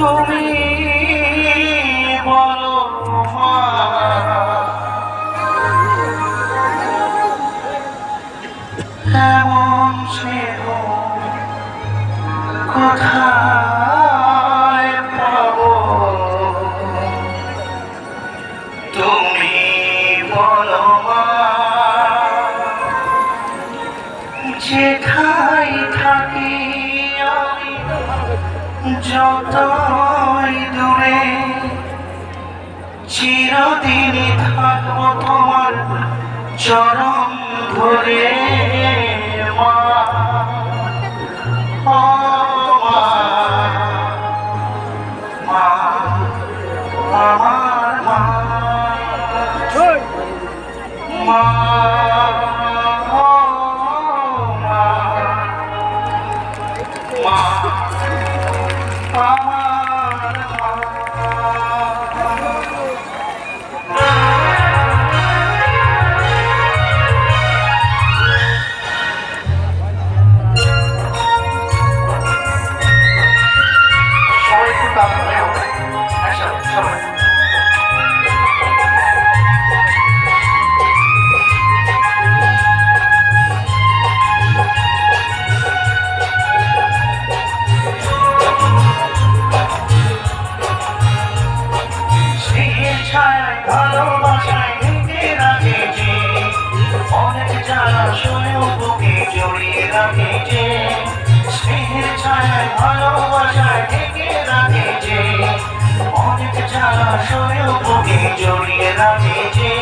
তুমি বলো মা, এমন স্নেহ কোথায় পাবো? তুমি বলো মা, যেথায় থাকি আমি যতই দূরে, চিরদিনই থাকবো তোমার চরণ ধরে মা। ও মা, মা, আমার মা, মা, ও মা, মা, আমার মা। ভালোবাসায় ঢেকে রাখে যে, অনেক জ্বালা সয়েও বুকে জড়িয়ে রাখে যে, স্নেহের ছায়ায় ভালোবাসায় ঢেকে রাখে যে, অনেক জ্বালা সয়েও বুকে জড়িয়ে রাখে যে,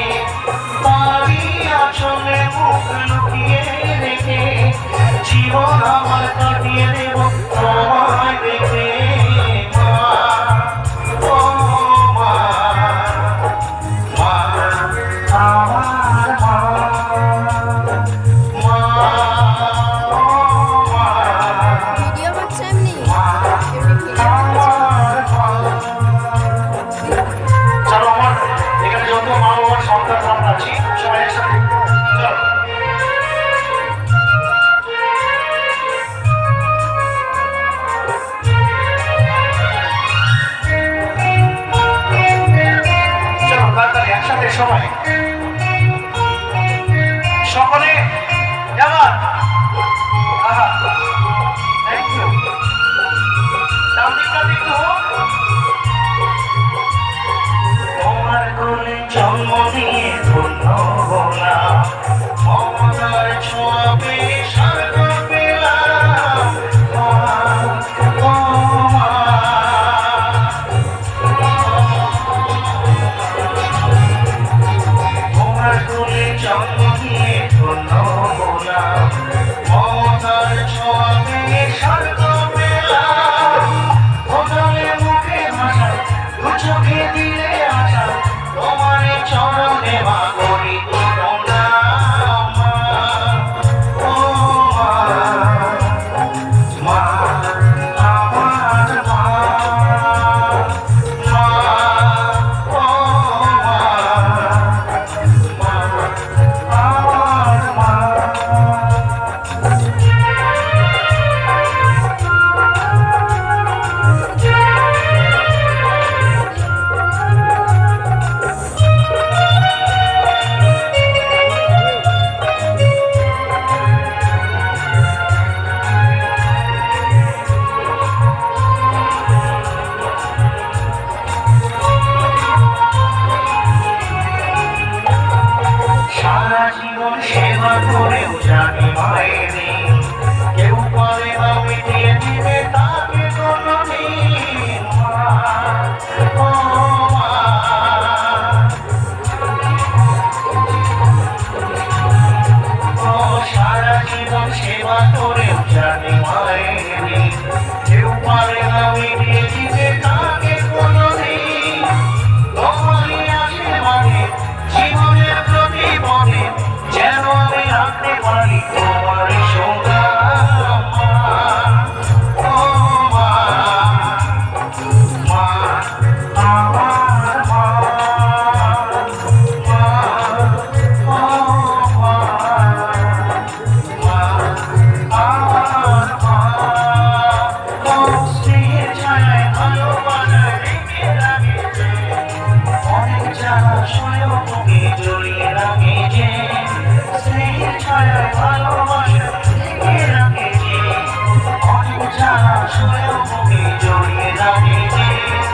তারই আঁচলে মুখ লুকিয়ে রেখে জীবন আমার কাটিয়ে দেব তোমায় দেখে। সময় সকলে যাবার। Thank you. তোমার কোলে জন্ম নিয়ে ধন্য হলাম, মমতার ছোঁয়া পেয়ে স্বর্গ পেলাম। শুয়েও বুকে জড়িয়ে রাখে যে